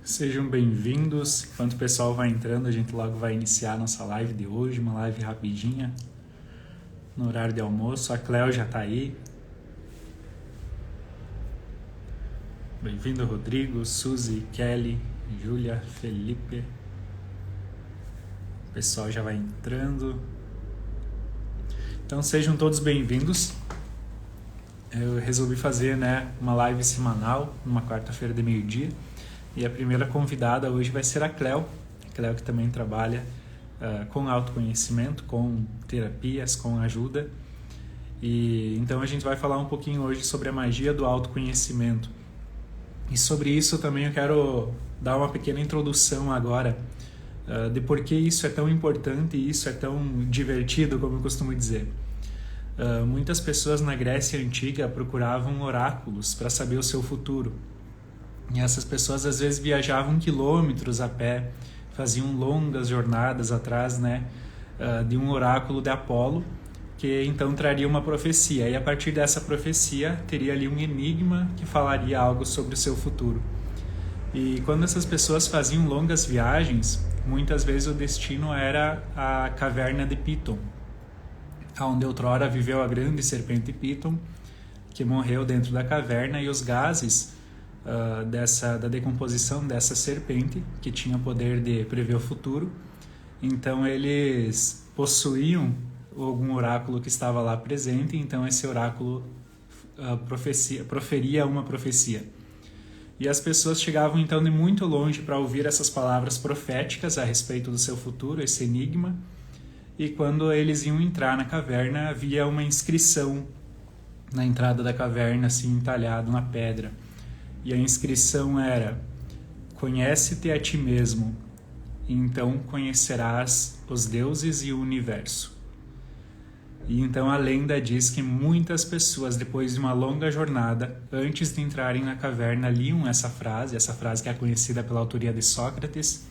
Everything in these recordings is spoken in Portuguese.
Sejam bem-vindos. Enquanto o pessoal vai entrando, a gente logo vai iniciar a nossa live de hoje, uma live rapidinha, no horário de almoço. A Cleo já está aí. Bem-vindo, Rodrigo, Suzy, Kelly, Júlia, Felipe. O pessoal já vai entrando. Então sejam todos bem-vindos. Eu resolvi fazer uma live semanal, numa quarta-feira de meio-dia. E a primeira convidada hoje vai ser a Cleo. A Cleo que também trabalha com autoconhecimento, com terapias, com ajuda. E então a gente vai falar um pouquinho hoje sobre a magia do autoconhecimento. E sobre isso também eu quero dar uma pequena introdução agora de por que isso é tão importante e isso é tão divertido, como eu costumo dizer. Muitas pessoas na Grécia Antiga procuravam oráculos para saber o seu futuro. E essas pessoas às vezes viajavam quilômetros a pé, faziam longas jornadas atrás de um oráculo de Apolo, que então traria uma profecia. E a partir dessa profecia teria ali um enigma que falaria algo sobre o seu futuro. E quando essas pessoas faziam longas viagens, muitas vezes o destino era a caverna de Piton, onde outrora viveu a grande serpente Piton, que morreu dentro da caverna, e os gases da decomposição dessa serpente, que tinha o poder de prever o futuro. Então eles possuíam algum oráculo que estava lá presente, então esse oráculo proferia uma profecia. E as pessoas chegavam então de muito longe para ouvir essas palavras proféticas a respeito do seu futuro, esse enigma. E quando eles iam entrar na caverna, havia uma inscrição na entrada da caverna, assim, entalhado na pedra. E a inscrição era: conhece-te a ti mesmo, então conhecerás os deuses e o universo. E então a lenda diz que muitas pessoas, depois de uma longa jornada, antes de entrarem na caverna, liam essa frase que é conhecida pela autoria de Sócrates,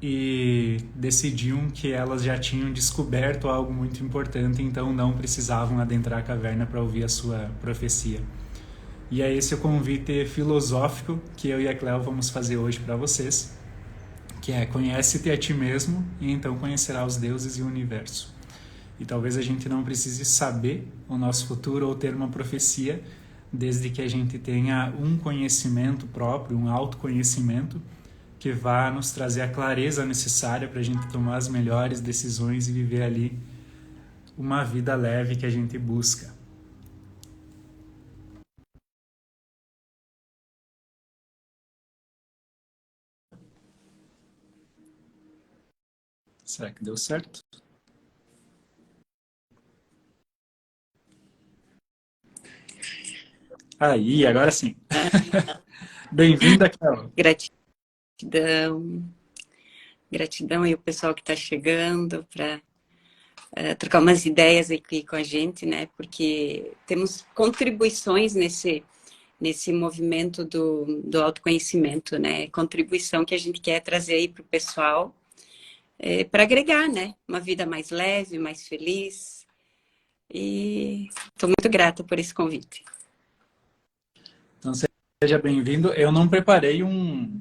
e decidiam que elas já tinham descoberto algo muito importante, então não precisavam adentrar a caverna para ouvir a sua profecia. E é esse o convite filosófico que eu e a Cleo vamos fazer hoje para vocês, que é: conhece-te a ti mesmo e então conhecerá os deuses e o universo. E talvez a gente não precise saber o nosso futuro ou ter uma profecia, desde que a gente tenha um conhecimento próprio, um autoconhecimento, que vá nos trazer a clareza necessária para a gente tomar as melhores decisões e viver ali uma vida leve que a gente busca. Será que deu certo? Aí, agora sim. Bem-vinda, Carol. Gratidão, gratidão aí o pessoal que está chegando para trocar umas ideias aqui com a gente, né? Porque temos contribuições nesse movimento do autoconhecimento, né? Contribuição que a gente quer trazer aí para o pessoal para agregar, né? Uma vida mais leve, mais feliz. E estou muito grata por esse convite. Então, seja bem-vindo. Eu não preparei uma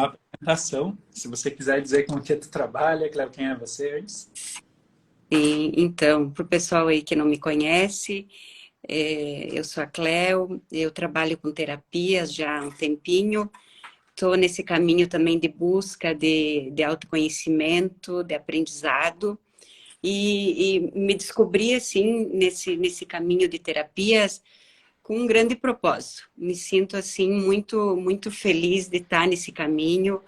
apresentação. Se você quiser dizer com o que tu trabalha, Cléo, quem é você antes? E, então, para o pessoal aí que não me conhece, eu sou a Cleo, eu trabalho com terapias já há um tempinho, estou nesse caminho também de busca de autoconhecimento, de aprendizado, e me descobri, assim, nesse caminho de terapias com um grande propósito. Me sinto, assim, muito, muito feliz de estar nesse caminho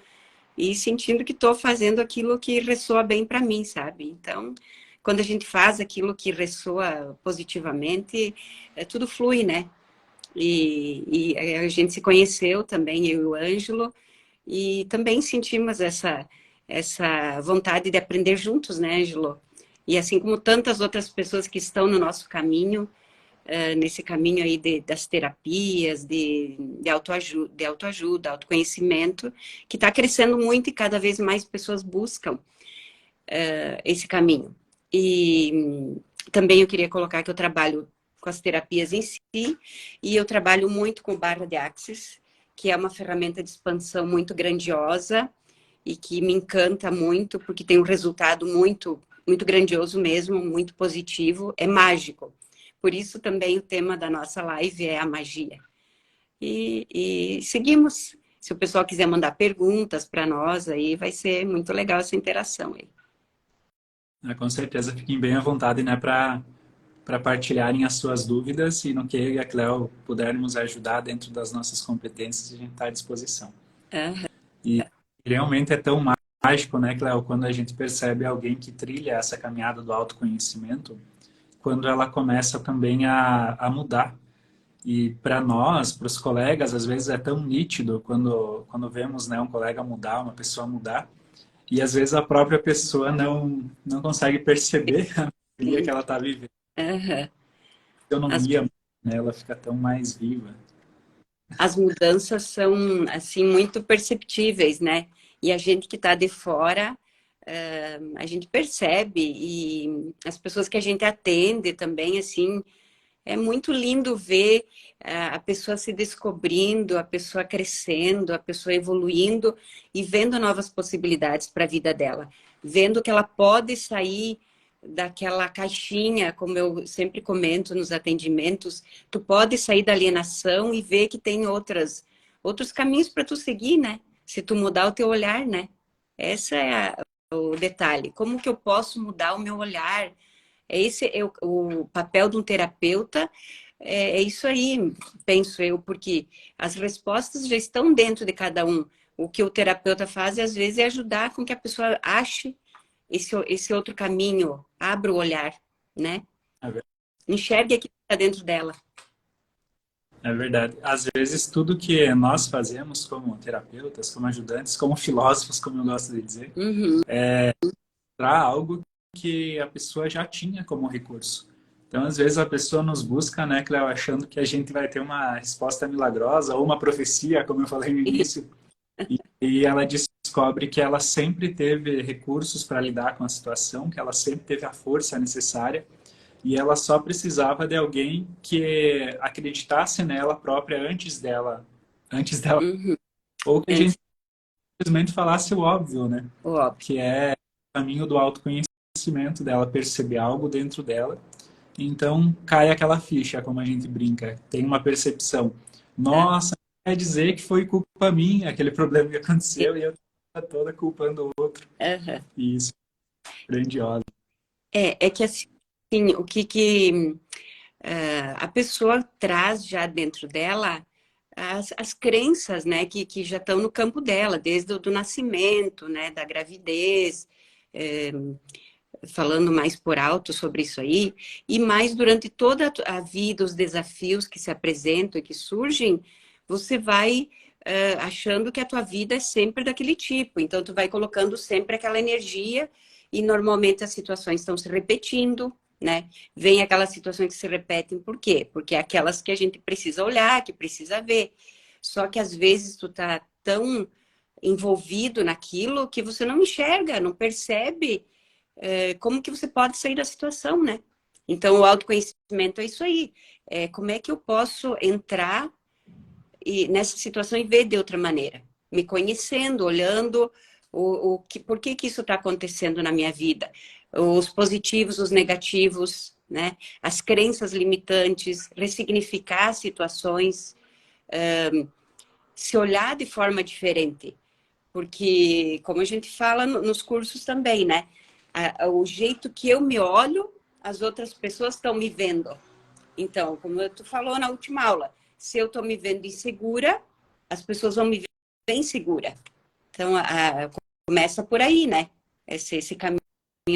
e sentindo que estou fazendo aquilo que ressoa bem para mim, sabe? Então, quando a gente faz aquilo que ressoa positivamente, tudo flui, né? E a gente se conheceu também, eu e o Ângelo, e também sentimos essa vontade de aprender juntos, né, Ângelo? E assim como tantas outras pessoas que estão no nosso caminho, nesse caminho aí das terapias, de autoajuda, autoconhecimento, que está crescendo muito e cada vez mais pessoas buscam esse caminho. E também eu queria colocar que eu trabalho com as terapias em si, e eu trabalho muito com barra de axis, que é uma ferramenta de expansão muito grandiosa e que me encanta muito, porque tem um resultado muito, muito grandioso mesmo, muito positivo, é mágico. Por isso também o tema da nossa live é a magia. E seguimos. Se o pessoal quiser mandar perguntas para nós, aí vai ser muito legal essa interação aí. Com certeza, fiquem bem à vontade, né, para partilharem as suas dúvidas e no que eu e a Cleo pudermos ajudar dentro das nossas competências, a gente está à disposição. Uhum. E realmente é tão mágico, né, Cleo, quando a gente percebe alguém que trilha essa caminhada do autoconhecimento, quando ela começa também a mudar. E para nós, para os colegas, às vezes é tão nítido quando vemos, né, um colega mudar, uma pessoa mudar, e às vezes a própria pessoa não consegue perceber a alegria que ela está vivendo. Uhum. As, Autonomia, né, ela fica tão mais viva. as mudanças são, assim, muito perceptíveis, né? E a gente que está de fora, a gente percebe. E as pessoas que a gente atende também, assim, é muito lindo ver a pessoa se descobrindo, a pessoa crescendo, a pessoa evoluindo e vendo novas possibilidades para a vida dela. Vendo que ela pode sair daquela caixinha, como eu sempre comento nos atendimentos, tu pode sair da alienação e ver que tem outros caminhos para tu seguir, né? Se tu mudar o teu olhar, né? Esse é o detalhe. Como que eu posso mudar o meu olhar? Esse é o papel de um terapeuta, é isso aí, penso eu, porque as respostas já estão dentro de cada um. O que o terapeuta faz, às vezes, é ajudar com que a pessoa ache esse outro caminho, abra o olhar, né? É ver- Enxergue aquilo que está dentro dela. É verdade. Às vezes, tudo que nós fazemos como terapeutas, como ajudantes, como filósofos, como eu gosto de dizer, Uhum, para algo que a pessoa já tinha como recurso. Então, às vezes, a pessoa nos busca, né, Cleo, achando que a gente vai ter uma resposta milagrosa ou uma profecia, como eu falei no início, e ela descobre que ela sempre teve recursos para lidar com a situação, que ela sempre teve a força necessária, e ela só precisava de alguém que acreditasse nela própria antes dela, uhum. ou que a É, gente simplesmente falasse o óbvio, né? óbvio. Que é o caminho do autoconhecimento dela, perceber algo dentro dela. Então cai aquela ficha, como a gente brinca, tem uma percepção. É, Nossa, quer dizer que foi culpa minha, aquele problema que aconteceu, e eu estava toda culpando o outro. uhum. E isso é grandioso. É que assim, o que a pessoa traz já dentro dela as crenças, né, que já estão no campo dela, desde o do nascimento, né, da gravidez, é, falando mais por alto sobre isso aí, e mais durante toda a vida, os desafios que se apresentam e que surgem, você vai achando que a tua vida é sempre daquele tipo, então tu vai colocando sempre aquela energia e normalmente as situações estão se repetindo, né? Vem aquelas situações que se repetem, por quê? Porque é aquelas que a gente precisa olhar, que precisa ver. Só que às vezes tu tá tão envolvido naquilo que você não enxerga, não percebe como que você pode sair da situação, né? Então, o autoconhecimento é isso aí. Como é que eu posso entrar nessa situação e ver de outra maneira? Me conhecendo, olhando por que isso está acontecendo na minha vida. Os positivos, os negativos, né? As crenças limitantes, ressignificar situações, se olhar de forma diferente. Porque, como a gente fala nos cursos também, né? O jeito que eu me olho, as outras pessoas estão me vendo. Então, como tu falou na última aula, se eu estou me vendo insegura, as pessoas vão me ver insegura. Então, começa por aí, né? Esse caminho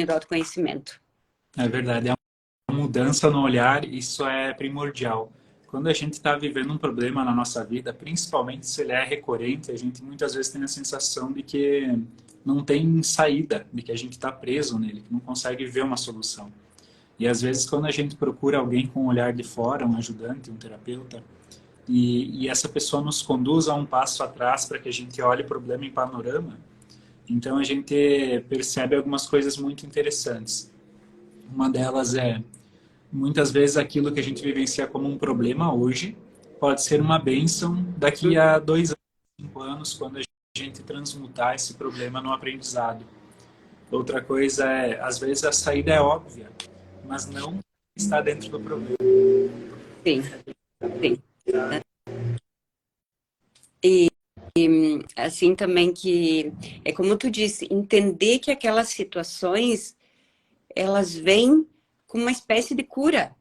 do autoconhecimento. É verdade, é uma mudança no olhar, isso é primordial. Quando a gente está vivendo um problema na nossa vida, principalmente se ele é recorrente, a gente muitas vezes tem a sensação de que não tem saída, de que a gente está preso nele, que não consegue ver uma solução. E às vezes, quando a gente procura alguém com um olhar de fora, um ajudante, um terapeuta, e essa pessoa nos conduz a um passo atrás para que a gente olhe o problema em panorama, então a gente percebe algumas coisas muito interessantes. Uma delas é, muitas vezes, aquilo que a gente vivencia como um problema hoje pode ser uma bênção daqui a 2 anos, 5 anos, quando a gente transmutar esse problema no aprendizado. Outra coisa é, às vezes a saída é óbvia, mas não está dentro do problema. Sim, sim. E assim também que, é como tu disse, entender que aquelas situações, elas vêm com uma espécie de cura,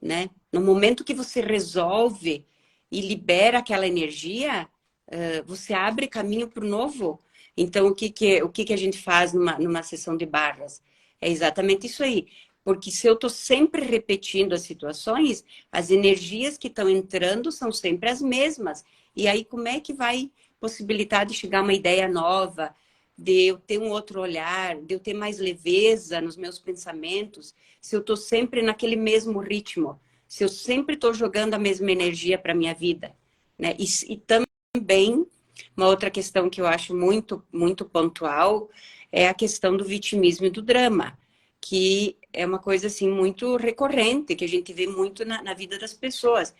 né? No momento que você resolve e libera aquela energia, você abre caminho para o novo. Então, o que a gente faz numa sessão de barras? É exatamente isso aí. Porque se eu estou sempre repetindo as situações, as energias que estão entrando são sempre as mesmas. E aí, como é que vai possibilitar de chegar uma ideia nova, de eu ter um outro olhar, de eu ter mais leveza nos meus pensamentos, se eu estou sempre naquele mesmo ritmo, se eu sempre estou jogando a mesma energia para a minha vida, né? E também, uma outra questão que eu acho muito, muito pontual é a questão do vitimismo e do drama, que é uma coisa, assim, muito recorrente, que a gente vê muito na vida das pessoas.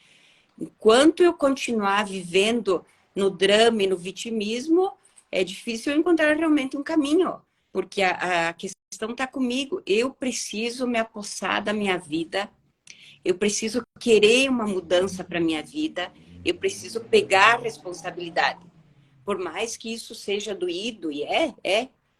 Enquanto eu continuar vivendo no drama e no vitimismo, é difícil eu encontrar realmente um caminho, porque a questão está comigo. Eu preciso me apossar da minha vida, eu preciso querer uma mudança para minha vida, eu preciso pegar a responsabilidade. Por mais que isso seja doído, e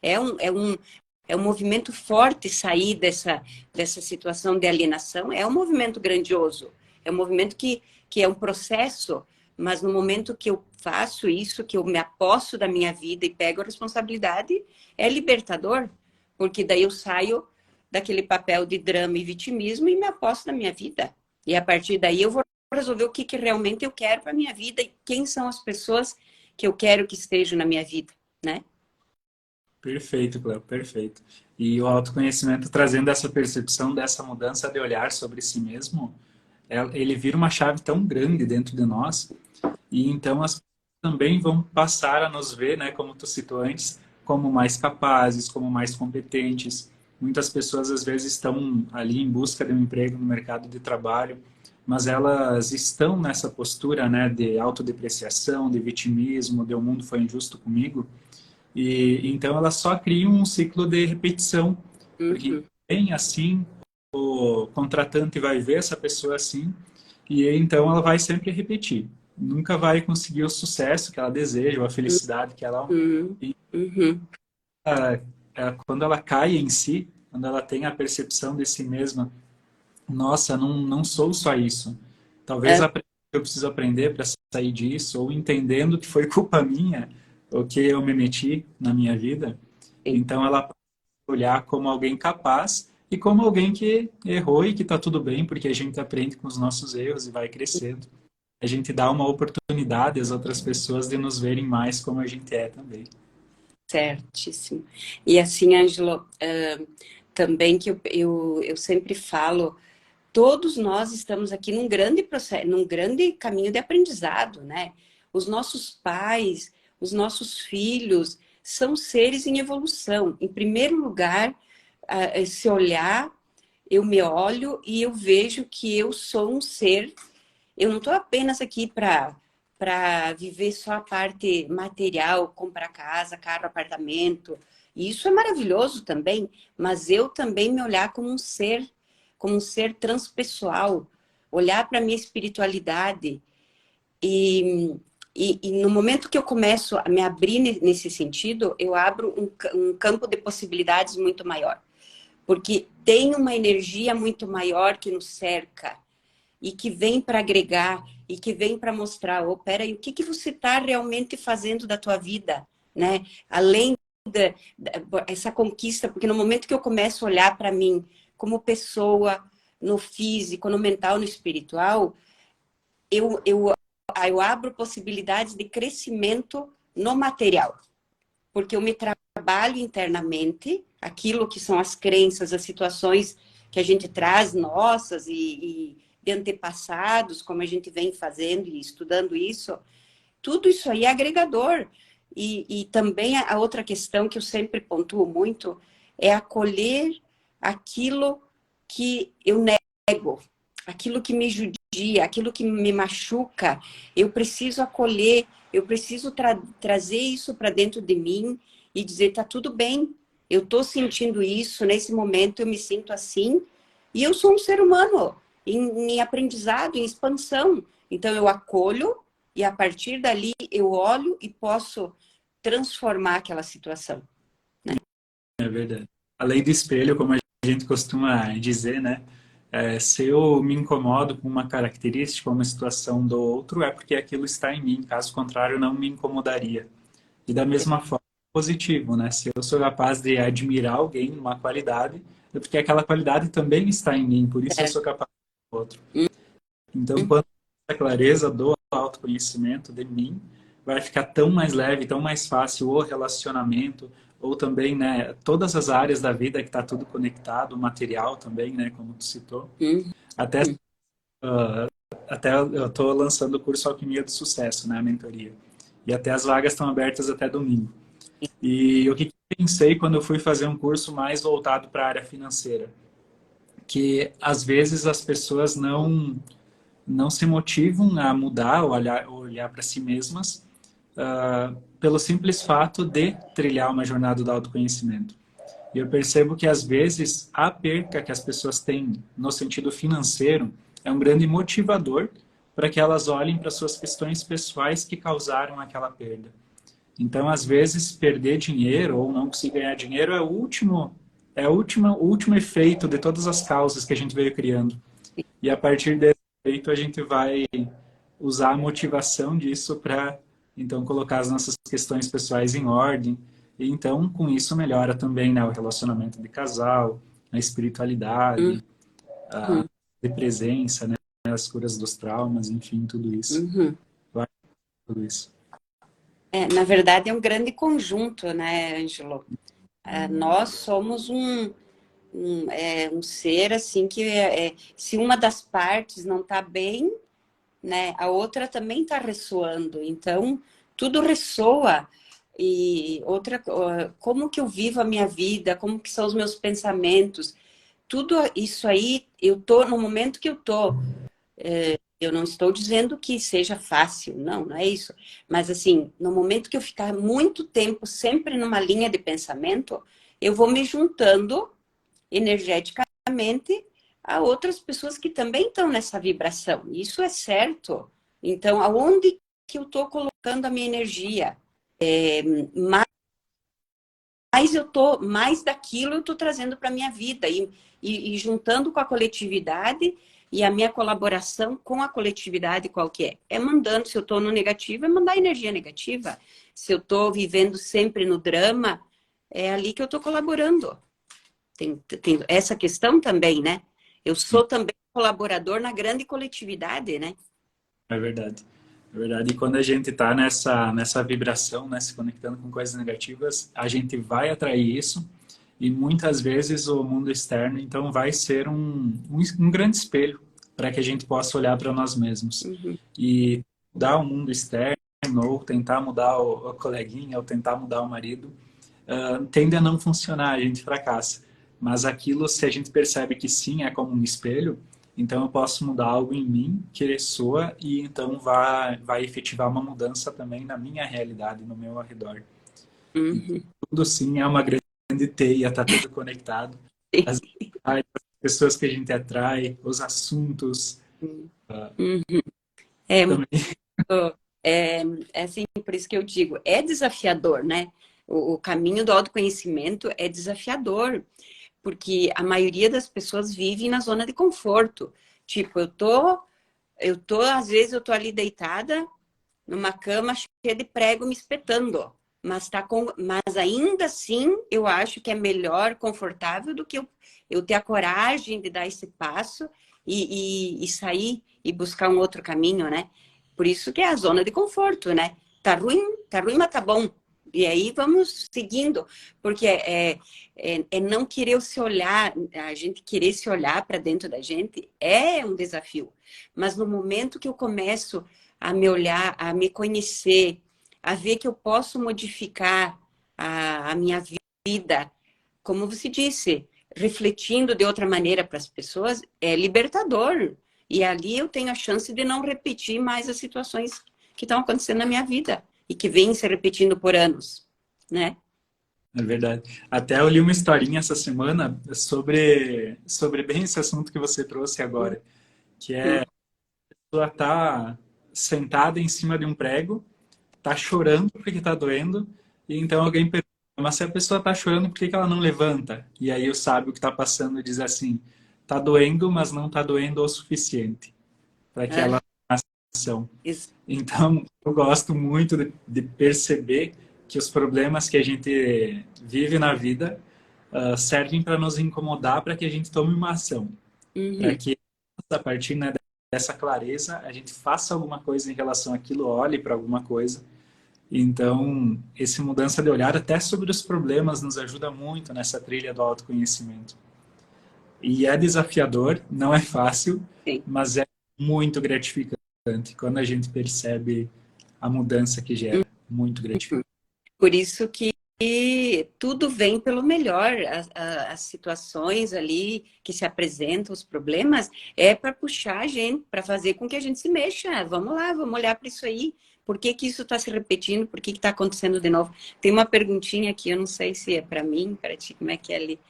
é um movimento forte sair dessa situação de alienação, é um movimento grandioso, é um movimento que é um processo, mas no momento que eu faço isso, que eu me aposto da minha vida e pego a responsabilidade, é libertador, porque daí eu saio daquele papel de drama e vitimismo e me aposto da minha vida. E a partir daí eu vou resolver o que realmente eu quero para a minha vida e quem são as pessoas que eu quero que estejam na minha vida, né? Perfeito, Cléo, perfeito. E o autoconhecimento trazendo essa percepção dessa mudança de olhar sobre si mesmo, ele vira uma chave tão grande dentro de nós, e então as pessoas também vão passar a nos ver, né, como tu citou antes, como mais capazes, como mais competentes. Muitas pessoas às vezes estão ali em busca de um emprego no mercado de trabalho, mas elas estão nessa postura, né, de autodepreciação, de vitimismo, de o mundo foi injusto comigo, e então ela só cria um ciclo de repetição, porque Uhum. bem assim o contratante vai ver essa pessoa assim e então ela vai sempre repetir. Nunca vai conseguir o sucesso que ela deseja, ou a felicidade que ela Uhum. e, Uhum. quando ela cai em si, quando ela tem a percepção de si mesma, nossa, não sou só isso. Talvez É, eu preciso aprender para sair disso, ou entendendo que foi culpa minha, o que eu me meti na minha vida. sim. Então ela pode olhar como alguém capaz e como alguém que errou e que está tudo bem, porque a gente aprende com os nossos erros e vai crescendo. A gente dá uma oportunidade às outras pessoas de nos verem mais como a gente é também. Certíssimo. E assim, Ângelo, também que eu sempre falo, todos nós estamos aqui num grande processo, num grande caminho de aprendizado, né? Os nossos pais, os nossos filhos são seres em evolução. Em primeiro lugar, se olhar, eu me olho e eu vejo que eu sou um ser. Eu não estou apenas aqui para viver só a parte material, comprar casa, carro, apartamento. E isso é maravilhoso também, mas eu também me olhar como um ser transpessoal, olhar para a minha espiritualidade. E, e no momento que eu começo a me abrir nesse sentido, eu abro um campo de possibilidades muito maior. Porque tem uma energia muito maior que nos cerca e que vem para agregar e que vem para mostrar, oh, peraí, o que você está realmente fazendo da tua vida, né? Além essa conquista, porque no momento que eu começo a olhar para mim como pessoa, no físico, no mental, no espiritual, eu, eu, eu abro possibilidades de crescimento no material, porque eu me trabalho internamente, aquilo que são as crenças, as situações que a gente traz nossas e de antepassados, como a gente vem fazendo e estudando isso, tudo isso aí é agregador. E também a outra questão que eu sempre pontuo muito é acolher aquilo que eu nego. aquilo que me judia, aquilo que me machuca, eu preciso acolher, eu preciso trazer isso para dentro de mim e dizer, tá tudo bem, eu tô sentindo isso, nesse momento eu me sinto assim, e eu sou um ser humano em aprendizado, em expansão. Então eu acolho e a partir dali eu olho e posso transformar aquela situação. É verdade. A lei do espelho, como a gente costuma dizer, né? Se eu me incomodo com uma característica, uma situação do outro, é porque aquilo está em mim. Caso contrário, não me incomodaria. E da mesma forma, positivo, né? Se eu sou capaz de admirar alguém, uma qualidade, é porque aquela qualidade também está em mim. Por isso eu É. sou capaz do outro. Então, quando a clareza do autoconhecimento de mim, vai ficar tão mais leve, tão mais fácil o relacionamento, ou também, né, todas as áreas da vida que está tudo conectado, o material também, né, como tu citou. Uhum. Até, até eu estou lançando o curso Alquimia do Sucesso, né, a mentoria. E até as vagas estão abertas até domingo. E o que eu pensei quando eu fui fazer um curso mais voltado para a área financeira? Que às vezes as pessoas não se motivam a mudar ou olhar para si mesmas pelo simples fato de trilhar uma jornada do autoconhecimento. E eu percebo que às vezes a perca que as pessoas têm no sentido financeiro é um grande motivador para que elas olhem para suas questões pessoais que causaram aquela perda. Então, às vezes, perder dinheiro ou não conseguir ganhar dinheiro o último efeito de todas as causas que a gente veio criando. E a partir desse efeito, a gente vai usar a motivação disso para, então, colocar as nossas questões pessoais em ordem. E, então, com isso, melhora também, né, o relacionamento de casal, a espiritualidade, a Uhum. de presença, né, as curas dos traumas, enfim, tudo isso. Uhum. Vai tudo isso. Na verdade, é um grande conjunto, né, Ângelo? Nós somos um ser assim que se uma das partes não está bem, né, a outra também está ressoando. Então, tudo ressoa. E outra, como que eu vivo a minha vida, como que são os meus pensamentos, tudo isso aí, eu tô no momento que eu tô. Eu não estou dizendo que seja fácil, não, não é isso. Mas assim, no momento que eu ficar muito tempo sempre numa linha de pensamento, eu vou me juntando energeticamente a outras pessoas que também estão nessa vibração. Isso é certo. Então, aonde que eu estou colocando a minha energia? Mais eu tô, mais daquilo eu estou trazendo para a minha vida e juntando com a coletividade e a minha colaboração com a coletividade qual que é? É mandando, se eu estou no negativo, é mandar energia negativa. Se eu estou vivendo sempre no drama, é ali que eu estou colaborando. Tem essa questão também, né? Eu sou também colaborador na grande coletividade, né? É verdade. É verdade. E quando a gente está nessa vibração, né, se conectando com coisas negativas, a gente vai atrair isso. E muitas vezes o mundo externo, então, vai ser um grande espelho para que a gente possa olhar para nós mesmos. Uhum. E mudar o mundo externo, ou tentar mudar o coleguinha, ou tentar mudar o marido, tende a não funcionar, a gente fracassa. Mas aquilo, se a gente percebe que sim, é como um espelho, então eu posso mudar algo em mim que ressoa e então vai efetivar uma mudança também na minha realidade, no meu arredor. Então, Uhum. tudo sim é uma grande teia, está tudo conectado. As pessoas que a gente atrai, os assuntos, Uhum. É muito, também. é, é assim, por isso que eu digo, é desafiador, né? O caminho do autoconhecimento é desafiador, porque a maioria das pessoas vive na zona de conforto. Tipo, às vezes eu tô ali deitada numa cama cheia de prego me espetando, mas ainda assim eu acho que é melhor, confortável do que eu ter a coragem de dar esse passo e sair e buscar um outro caminho, né? Por isso que é a zona de conforto, né? Tá ruim, mas tá bom. E aí vamos seguindo, porque é não querer se olhar, a gente querer se olhar para dentro da gente é um desafio. Mas no momento que eu começo a me olhar, a me conhecer, a ver que eu posso modificar a minha vida, como você disse, refletindo de outra maneira para as pessoas, é libertador. E ali eu tenho a chance de não repetir mais as situações que estão acontecendo na minha vida e que vêm se repetindo por anos, né? É verdade. Até eu li uma historinha essa semana sobre bem esse assunto que você trouxe agora, que é a pessoa tá sentada em cima de um prego, tá chorando porque tá doendo, e então alguém pergunta, mas se a pessoa tá chorando, por que que ela não levanta? E aí o sábio que tá passando diz assim, tá doendo, mas não tá doendo o suficiente para que Ah, ela tenha ação. isso. Então, eu gosto muito de perceber que os problemas que a gente vive na vida servem para nos incomodar, para que a gente tome uma ação, para Uhum. que a partir, né, dessa clareza a gente faça alguma coisa em relação àquilo, olhe para alguma coisa. Então, essa mudança de olhar até sobre os problemas nos ajuda muito nessa trilha do autoconhecimento. E é desafiador, não é fácil, Sim. mas é muito gratificante quando a gente percebe a mudança que gera. Muito gratificante. Por isso que tudo vem pelo melhor. As situações ali que se apresentam, os problemas, é para puxar a gente, para fazer com que a gente se mexa. Vamos lá, vamos olhar para isso aí. Por que que isso está se repetindo? Por que está acontecendo de novo? Tem uma perguntinha aqui, eu não sei se é para mim, para ti, como é que é ali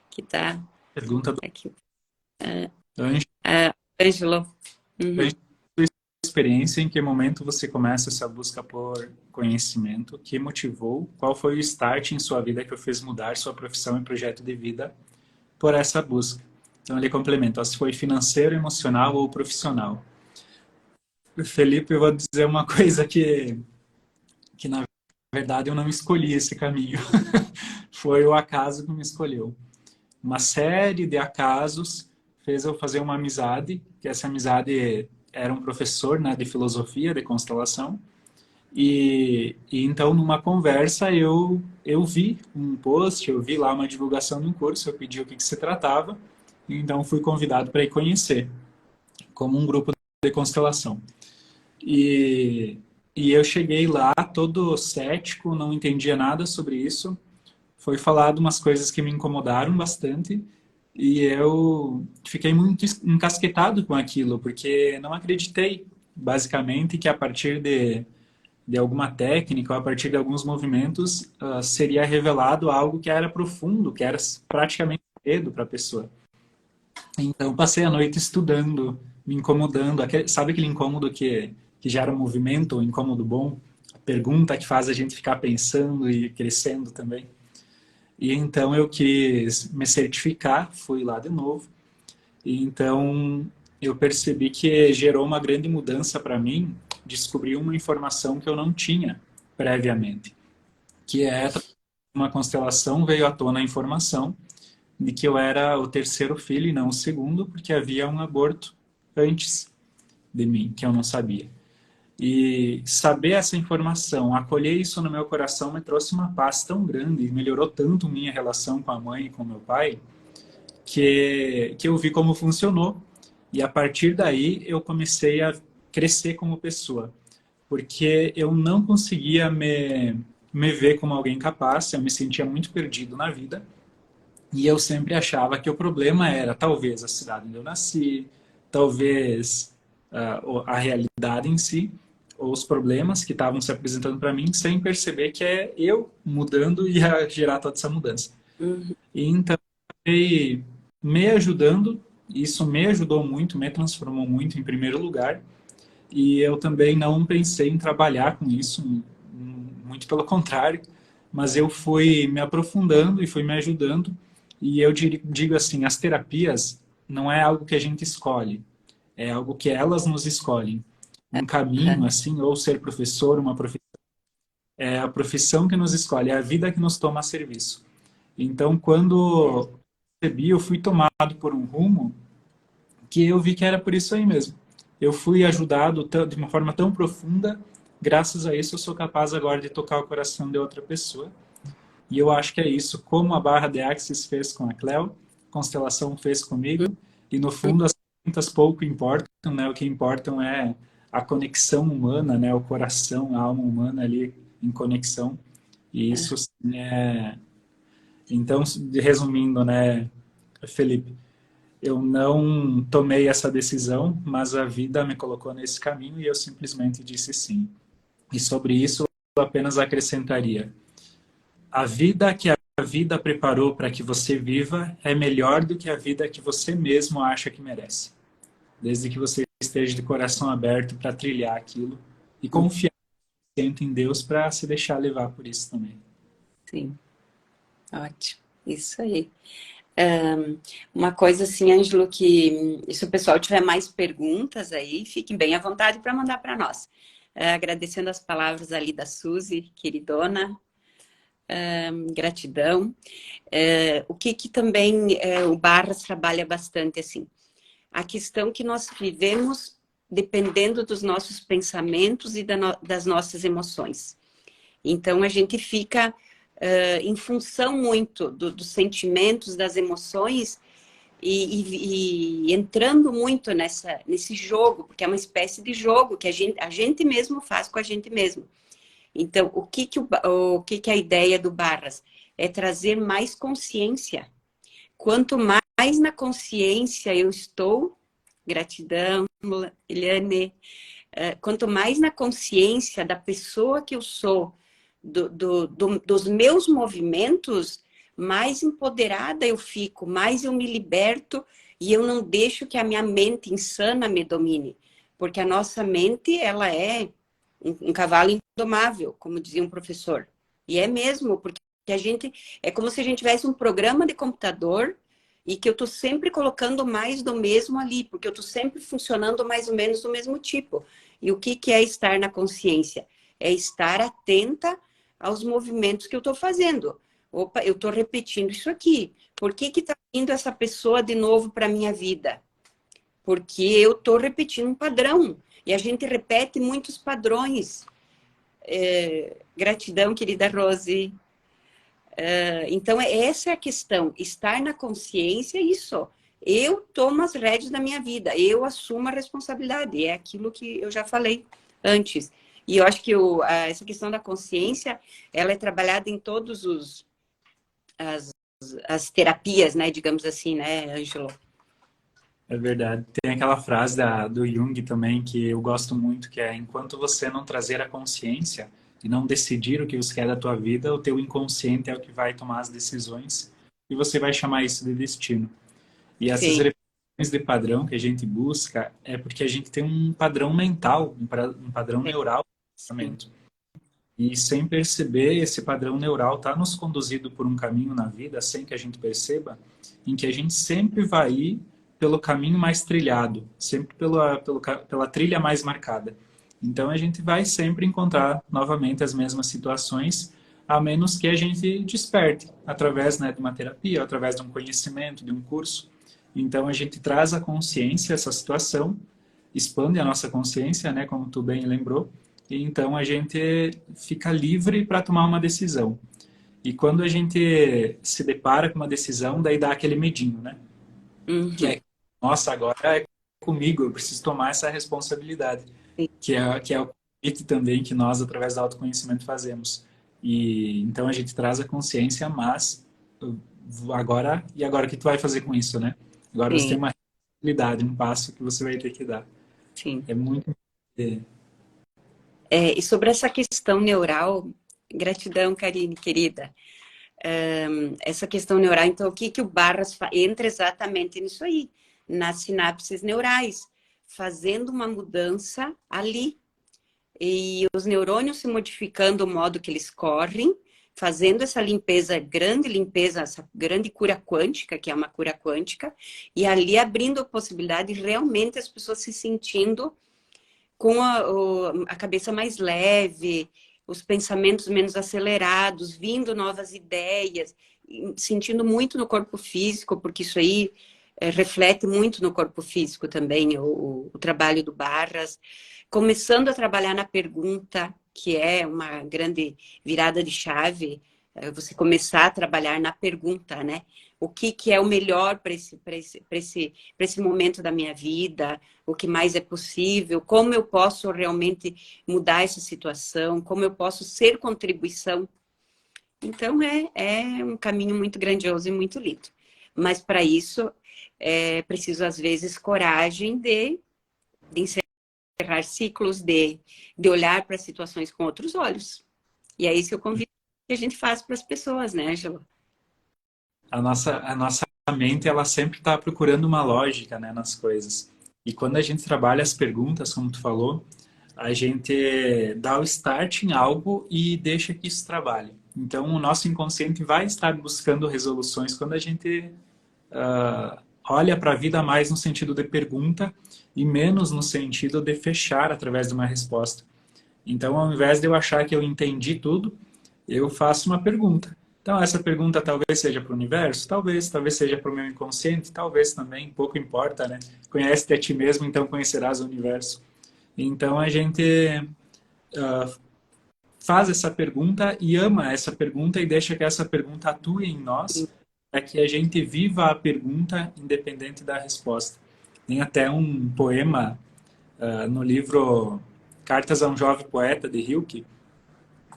que está Pergunta do aqui. Anjo. Ângelo. Uhum. Anjo, sua experiência, em que momento você começa essa busca por conhecimento? O que motivou? Qual foi o start em sua vida que o fez mudar sua profissão e projeto de vida por essa busca? Então ele complementa, se foi financeiro, emocional ou profissional. Felipe, eu vou dizer uma coisa que na verdade eu não escolhi esse caminho. Foi o acaso que me escolheu. Uma série de acasos fez eu fazer uma amizade, que essa amizade era um professor, né, de filosofia, de constelação, e então numa conversa eu vi um post, eu vi lá uma divulgação de um curso, eu pedi o que se tratava, e então fui convidado para ir conhecer, como um grupo de constelação. E, e eu cheguei lá todo cético, não entendia nada sobre isso, foi falado umas coisas que me incomodaram bastante e eu fiquei muito encasquetado com aquilo, porque não acreditei, basicamente, que a partir de alguma técnica ou a partir de alguns movimentos seria revelado algo que era profundo, que era praticamente medo para a pessoa. Então passei a noite estudando, me incomodando, sabe aquele incômodo que gera movimento, um incômodo bom? A pergunta que faz a gente ficar pensando e crescendo também. E então eu quis me certificar, fui lá de novo. E então eu percebi que gerou uma grande mudança para mim, descobri uma informação que eu não tinha previamente, que é uma constelação veio à tona a informação de que eu era o terceiro filho e não o segundo, porque havia um aborto antes de mim, que eu não sabia. E saber essa informação, acolher isso no meu coração me trouxe uma paz tão grande, melhorou tanto minha relação com a mãe e com meu pai, que eu vi como funcionou. E a partir daí eu comecei a crescer como pessoa, porque eu não conseguia me ver como alguém capaz, eu me sentia muito perdido na vida, e eu sempre achava que o problema era talvez a cidade onde eu nasci, talvez a realidade em si, ou os problemas que estavam se apresentando para mim, sem perceber que é eu mudando e ia gerar toda essa mudança. Uhum. E então, foi me ajudando, isso me ajudou muito, me transformou muito em primeiro lugar, e eu também não pensei em trabalhar com isso, muito pelo contrário, mas eu fui me aprofundando e fui me ajudando. E eu digo assim, as terapias não é algo que a gente escolhe, é algo que elas nos escolhem. Um caminho assim, ou ser professor, uma profissão, é a profissão que nos escolhe, é a vida que nos toma a serviço. Então, quando percebi, eu fui tomado por um rumo que eu vi que era por isso aí mesmo. Eu fui ajudado de uma forma tão profunda, graças a isso eu sou capaz agora de tocar o coração de outra pessoa. E eu acho que é isso, como a Barra de Axis fez com a Cleo, Constelação fez comigo, e no fundo as perguntas pouco importam, né? O que importam é a conexão humana, né? O coração, a alma humana ali em conexão. E isso sim, é... Então, resumindo, né, Felipe, Eu não tomei essa decisão, mas a vida me colocou nesse caminho e eu simplesmente disse sim. E sobre isso, eu apenas acrescentaria: a vida que a vida preparou para que você viva é melhor do que a vida que você mesmo acha que merece. Desde que você esteja de coração aberto para trilhar aquilo e confiar em Deus para se deixar levar por isso também. Sim, ótimo. Isso aí. Uma coisa assim, Ângelo, que se o pessoal tiver mais perguntas aí, fiquem bem à vontade para mandar para nós. Agradecendo as palavras ali da Suzy, queridona, gratidão. O que também o Barras trabalha bastante, assim, a questão que nós vivemos dependendo dos nossos pensamentos e das nossas emoções. Então, a gente fica em função muito dos sentimentos, das emoções, e entrando muito nesse jogo, porque é uma espécie de jogo que a gente mesmo faz com a gente mesmo. Então, o que a ideia do Barras? É trazer mais consciência. Quanto mais na consciência eu estou, gratidão, Eliane, quanto mais na consciência da pessoa que eu sou, dos meus movimentos, mais empoderada eu fico, mais eu me liberto e eu não deixo que a minha mente insana me domine. Porque a nossa mente, ela é um cavalo indomável, como dizia um professor. E é mesmo, porque a gente é como se a gente tivesse um programa de computador e que eu estou sempre colocando mais do mesmo ali, porque eu estou sempre funcionando mais ou menos do mesmo tipo. E o que é estar na consciência? É estar atenta aos movimentos que eu estou fazendo. Opa, eu estou repetindo isso aqui. Por que está vindo essa pessoa de novo para a minha vida? Porque eu estou repetindo um padrão. E a gente repete muitos padrões. Gratidão, querida Rose. Então, essa é a questão. Estar na consciência é isso. Eu tomo as rédeas da minha vida. Eu assumo a responsabilidade. É aquilo que eu já falei antes. E eu acho que essa questão da consciência, ela é trabalhada em todos as terapias, né? Digamos assim, né, Ângelo? É verdade. Tem aquela frase do Jung também que eu gosto muito, que é: enquanto você não trazer a consciência e não decidir o que você quer da tua vida, o teu inconsciente é o que vai tomar as decisões e você vai chamar isso de destino. E essas Sim, repetições de padrão que a gente busca é porque a gente tem um padrão mental, um padrão neural de sim. pensamento. E sem perceber, esse padrão neural está nos conduzindo por um caminho na vida, sem que a gente perceba, em que a gente sempre vai ir pelo caminho mais trilhado, sempre pela trilha mais marcada. Então a gente vai sempre encontrar novamente as mesmas situações, a menos que a gente desperte através, né, de uma terapia, através de um conhecimento, de um curso. Então a gente traz a consciência essa situação, expande a nossa consciência, né, como tu bem lembrou, e então a gente fica livre para tomar uma decisão. E quando a gente se depara com uma decisão, daí dá aquele medinho, né? Que Uhum. é, nossa, agora é comigo, eu preciso tomar essa responsabilidade. Sim, Que é o convite também que nós, através do autoconhecimento, fazemos. E então a gente traz a consciência, mas agora o que tu vai fazer com isso, né? Agora você tem sim, uma responsabilidade, um passo que você vai ter que dar. sim. É muito. E sobre essa questão neural, gratidão, Karine, querida. Essa questão neural, então, o que o Barras entra exatamente nisso aí, nas sinapses neurais, fazendo uma mudança ali. E os neurônios se modificando o modo que eles correm, fazendo essa limpeza, grande limpeza, essa grande cura quântica, que é uma cura quântica, e ali abrindo a possibilidade de realmente as pessoas se sentindo com a cabeça mais leve, os pensamentos menos acelerados, vindo novas ideias, sentindo muito no corpo físico, porque isso aí reflete muito no corpo físico também, o trabalho do Barras, começando a trabalhar na pergunta, que é uma grande virada de chave, você começar a trabalhar na pergunta, né? O que é o melhor para esse momento da minha vida, o que mais é possível, como eu posso realmente mudar essa situação, como eu posso ser contribuição. Então, é um caminho muito grandioso e muito lindo. Mas, para isso, é preciso, às vezes, coragem de encerrar ciclos, de olhar para situações com outros olhos. E é esse o convite que a gente faz para as pessoas, né, Ângelo? A nossa mente, ela sempre está procurando uma lógica, né, nas coisas. E quando a gente trabalha as perguntas, como tu falou, a gente dá o start em algo e deixa que isso trabalhe. Então, o nosso inconsciente vai estar buscando resoluções quando a gente olha para a vida mais no sentido de pergunta e menos no sentido de fechar através de uma resposta. Então, ao invés de eu achar que eu entendi tudo, eu faço uma pergunta. Então, essa pergunta talvez seja para o universo, talvez seja para o meu inconsciente, talvez também, pouco importa, né? Conhece-te a ti mesmo, então conhecerás o universo. Então, a gente faz essa pergunta e ama essa pergunta e deixa que essa pergunta atue em nós, para que a gente viva a pergunta independente da resposta. Tem até um poema no livro Cartas a um Jovem Poeta, de Rilke,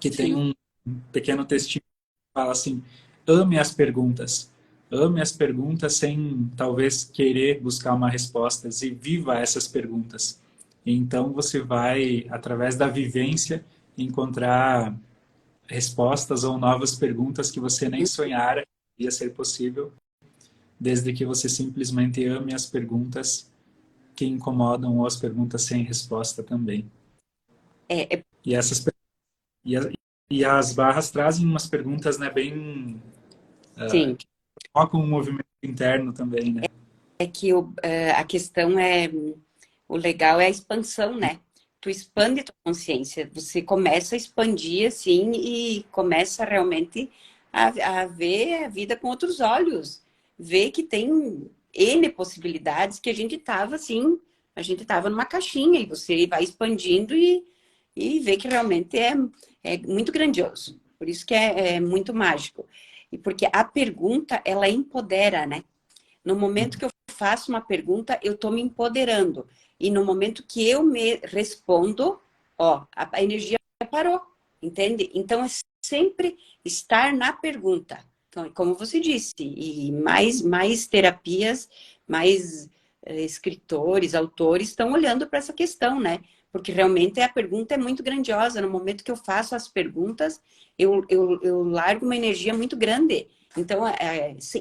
que tem Sim. um pequeno textinho que fala assim: ame as perguntas. Ame as perguntas sem talvez querer buscar uma resposta e viva essas perguntas. Então você vai, através da vivência, encontrar respostas ou novas perguntas que você nem sonhara que ia ser possível, desde que você simplesmente ame as perguntas que incomodam ou as perguntas sem resposta também. É, E essas e, a, e as barras trazem umas perguntas, né, bem sim. que focam um movimento interno também, né? É que a questão é, o legal é a expansão, né? Tu expande tua consciência, você começa a expandir assim e começa realmente a ver a vida com outros olhos, ver que tem N possibilidades que a gente tava assim, a gente tava numa caixinha e você vai expandindo e vê que realmente é muito grandioso. Por isso que é muito mágico. E porque a pergunta, ela empodera, né? No momento que eu faço uma pergunta, eu estou me empoderando. E no momento que eu me respondo, ó, a energia parou, entende? Então é sempre estar na pergunta. Então, como você disse, e mais terapias, mais escritores, autores estão olhando para essa questão, né? Porque realmente a pergunta é muito grandiosa. No momento que eu faço as perguntas, eu largo uma energia muito grande. Então,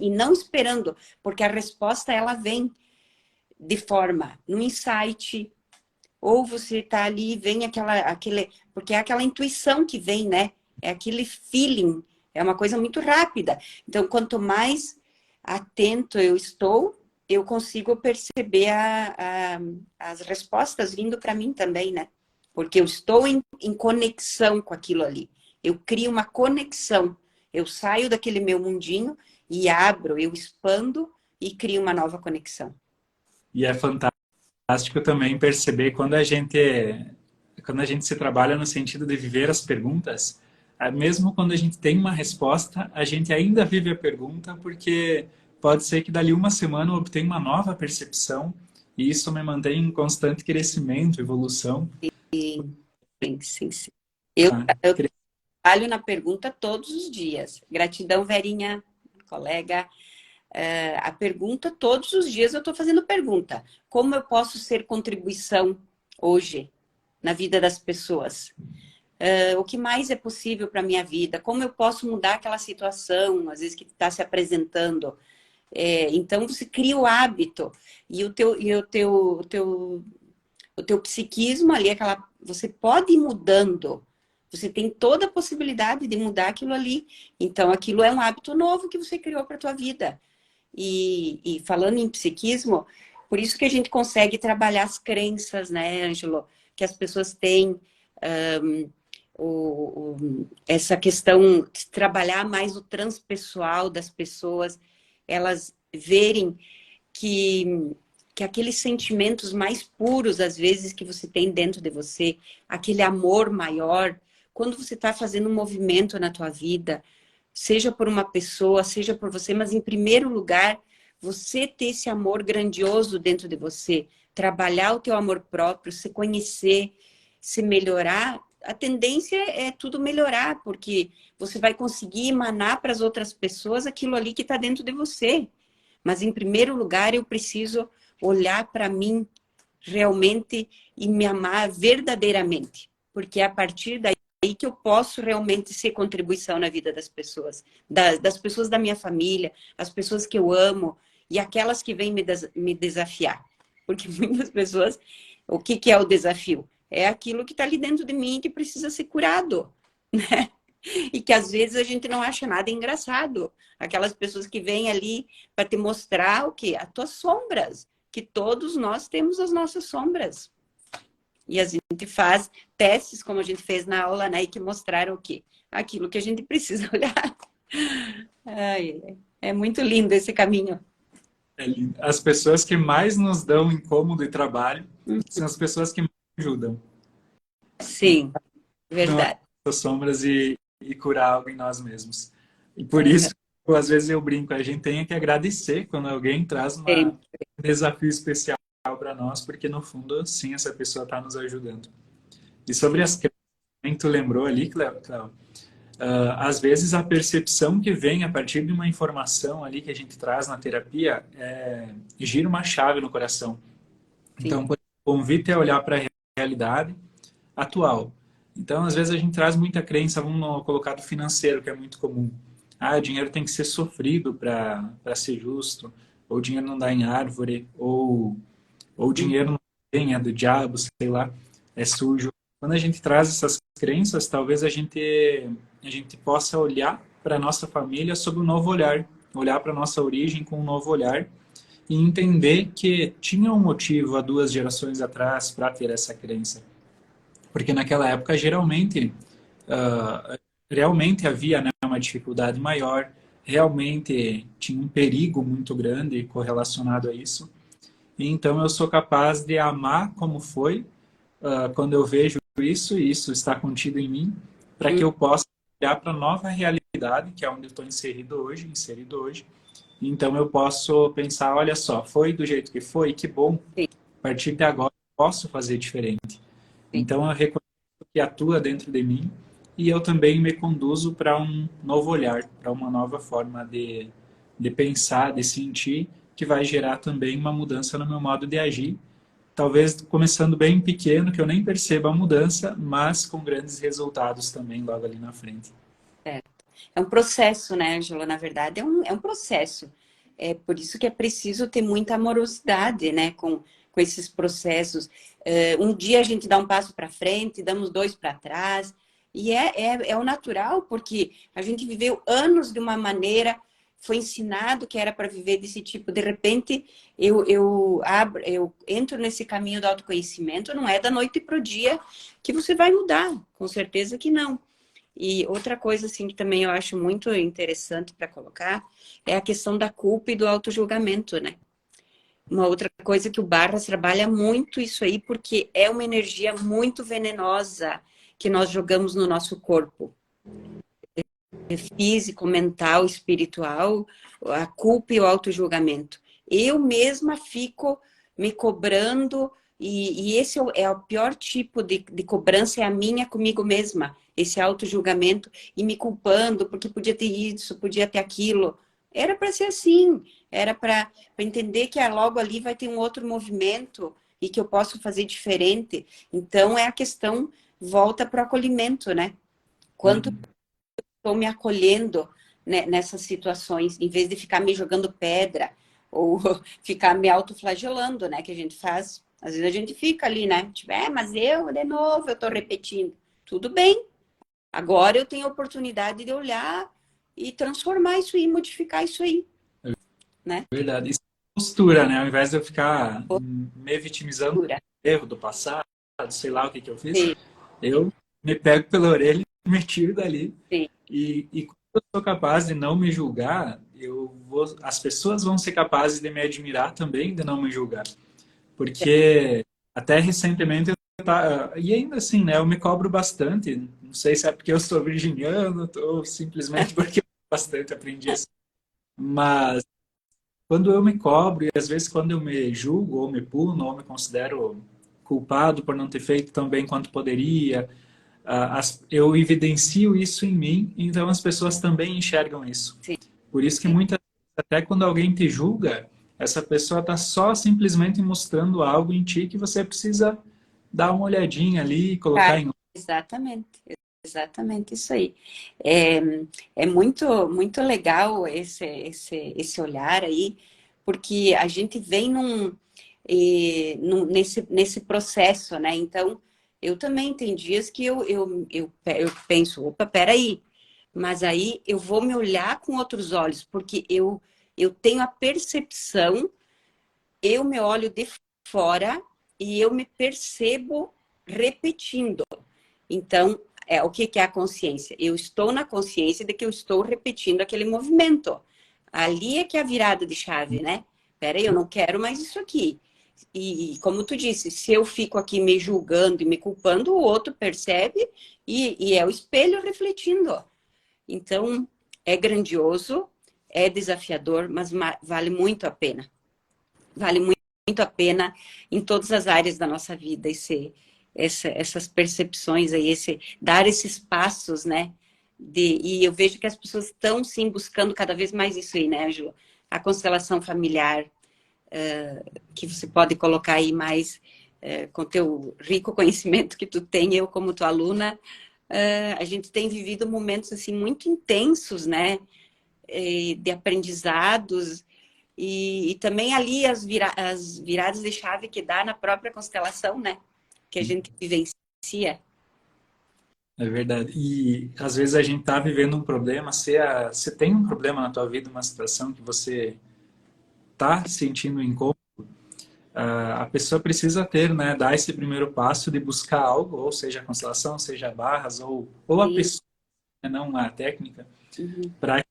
e não esperando, porque a resposta ela vem de forma no insight, ou você tá ali e vem porque é aquela intuição que vem, né? É aquele feeling, é uma coisa muito rápida. Então, quanto mais atento eu estou, eu consigo perceber as respostas vindo para mim também, né? Porque eu estou em conexão com aquilo ali. Eu crio uma conexão. Eu saio daquele meu mundinho e abro, eu expando e crio uma nova conexão. E é fantástico também perceber quando a gente se trabalha no sentido de viver as perguntas, mesmo quando a gente tem uma resposta, a gente ainda vive a pergunta, porque pode ser que dali uma semana eu obtenha uma nova percepção e isso me mantém em constante crescimento, evolução. Sim, sim, sim. Eu, Tá? eu trabalho na pergunta todos os dias. Gratidão, Verinha, colega. A pergunta, todos os dias eu estou fazendo pergunta. Como eu posso ser contribuição hoje na vida das pessoas? O que mais é possível para a minha vida? Como eu posso mudar aquela situação, às vezes, que está se apresentando? Então, você cria o hábito e o teu psiquismo ali, você pode ir mudando. Você tem toda a possibilidade de mudar aquilo ali. Então, aquilo é um hábito novo que você criou para a tua vida. E falando em psiquismo, por isso que a gente consegue trabalhar as crenças, né, Ângelo? Que as pessoas têm essa questão de trabalhar mais o transpessoal das pessoas, elas verem que aqueles sentimentos mais puros, às vezes, que você tem dentro de você, aquele amor maior, quando você está fazendo um movimento na tua vida, seja por uma pessoa, seja por você, mas em primeiro lugar, você ter esse amor grandioso dentro de você, trabalhar o teu amor próprio, se conhecer, se melhorar, a tendência é tudo melhorar, porque você vai conseguir emanar para as outras pessoas aquilo ali que está dentro de você. Mas, em primeiro lugar, eu preciso olhar para mim realmente e me amar verdadeiramente. Porque é a partir daí que eu posso realmente ser contribuição na vida das pessoas. Das pessoas da minha família, as pessoas que eu amo e aquelas que vêm me desafiar. Porque muitas pessoas, o que é o desafio? É aquilo que está ali dentro de mim que precisa ser curado, né? E que às vezes a gente não acha nada engraçado. Aquelas pessoas que vêm ali para te mostrar o quê? As tuas sombras. Que todos nós temos as nossas sombras. E a gente faz testes, como a gente fez na aula, né? E que mostraram o quê? Aquilo que a gente precisa olhar. Ai, é muito lindo esse caminho. É lindo. As pessoas que mais nos dão incômodo e trabalho são as pessoas que mais ajudam. Sim, Não é verdade. as sombras e curar algo em nós mesmos. E por Uhum. isso, às vezes eu brinco, a gente tem que agradecer quando alguém traz um desafio especial para nós, porque no fundo, sim, essa pessoa está nos ajudando. E sobre Sim. as crenças, que tu lembrou ali, Cléo, às vezes a percepção que vem a partir de uma informação ali que a gente traz na terapia gira uma chave no coração. Sim. Então, o convite é olhar para a realidade atual. Então, às vezes a gente traz muita crença, vamos colocar do financeiro, que é muito comum. Ah, o dinheiro tem que ser sofrido para ser justo, ou o dinheiro não dá em árvore, ou o dinheiro não tem, é do diabo, sei lá, é sujo. Quando a gente traz essas crenças, talvez a gente possa olhar para a nossa família sob um novo olhar para a nossa origem com um novo olhar e entender que tinha um motivo há 2 gerações atrás para ter essa crença. Porque naquela época, geralmente, realmente havia, né, uma dificuldade maior, realmente tinha um perigo muito grande correlacionado a isso. E então eu sou capaz de amar como foi, quando eu vejo isso, e isso está contido em mim, para que eu possa olhar para a nova realidade, que é onde eu estou inserido hoje. Então eu posso pensar, olha só, foi do jeito que foi, que bom. Sim. A partir de agora eu posso fazer diferente. Sim. Então eu reconheço que atua dentro de mim e eu também me conduzo para um novo olhar, para uma nova forma de pensar, de sentir, que vai gerar também uma mudança no meu modo de agir. Talvez começando bem pequeno, que eu nem perceba a mudança, mas com grandes resultados também logo ali na frente. É um processo, né, Angela? Na verdade, é um processo. É por isso que é preciso ter muita amorosidade, né, com esses processos. Um dia a gente dá um passo para frente, damos 2 para trás, e é o natural, porque a gente viveu anos de uma maneira, foi ensinado que era para viver desse tipo. De repente, eu entro nesse caminho do autoconhecimento, não é da noite para o dia que você vai mudar, com certeza que não. E outra coisa, assim, que também eu acho muito interessante para colocar é a questão da culpa e do autojulgamento, né? Uma outra coisa que o Barras trabalha muito isso aí, porque é uma energia muito venenosa que nós jogamos no nosso corpo. Físico, mental, espiritual, a culpa e o autojulgamento. Eu mesma fico me cobrando, e esse é o pior tipo de cobrança, é a minha comigo mesma, esse autojulgamento, e me culpando, porque podia ter isso, podia ter aquilo. Era para ser assim, era para entender que logo ali vai ter um outro movimento e que eu posso fazer diferente. Então, é a questão, volta para o acolhimento, né? Quanto estou me acolhendo, né, nessas situações, em vez de ficar me jogando pedra ou ficar me autoflagelando, né, que a gente faz. Às vezes a gente fica ali, né, tipo, mas eu, de novo, eu estou repetindo. Tudo bem, agora eu tenho a oportunidade de olhar e transformar isso aí, modificar isso aí, né? Verdade. Isso é postura, né? Ao invés de eu ficar me vitimizando do Postura. erro do passado, sei lá o que eu fiz, Sim, eu me pego pela orelha e me tiro dali. sim, E quando eu sou capaz de não me julgar, as pessoas vão ser capazes de me admirar também, de não me julgar. Porque até recentemente e ainda assim, né, eu me cobro bastante. Não sei se é porque eu sou virginiano ou simplesmente porque eu bastante aprendi assim. Mas quando eu me cobro, e às vezes quando eu me julgo, ou me puno, ou me considero culpado por não ter feito tão bem quanto poderia, eu evidencio isso em mim, então as pessoas também enxergam isso. sim, Por isso que sim. muitas até quando alguém te julga, essa pessoa está só simplesmente mostrando algo em ti que você precisa dar uma olhadinha ali e colocar Cara, em... exatamente, exatamente isso aí. É, é muito, muito legal esse olhar aí, porque a gente vem nesse processo, né? Então, eu também tem dias que eu penso, opa, peraí, mas aí eu vou me olhar com outros olhos, porque eu tenho a percepção, eu me olho de fora e eu me percebo repetindo. Então, o que é a consciência? Eu estou na consciência de que eu estou repetindo aquele movimento. Ali é que é a virada de chave, né? Peraí, eu não quero mais isso aqui. Como tu disse, se eu fico aqui me julgando e me culpando, o outro percebe e é o espelho refletindo. Então, é grandioso, é desafiador, mas vale muito a pena. Vale muito a pena em todas as áreas da nossa vida essas percepções aí, dar esses passos, né? E eu vejo que as pessoas estão sim buscando cada vez mais isso aí, né, Ju? A constelação familiar, que você pode colocar aí mais com o teu rico conhecimento que tu tem, eu como tua aluna, a gente tem vivido momentos assim muito intensos, né? De aprendizados e também ali as viradas de chave que dá na própria constelação, né? Que a gente vivencia. É verdade. E às vezes a gente tá vivendo um problema, você tem um problema na tua vida, uma situação que você tá sentindo incômodo, a pessoa precisa ter, né, dar esse primeiro passo de buscar algo, ou seja, a constelação, seja barras, ou a Sim. pessoa, né, não a técnica, Uhum. para que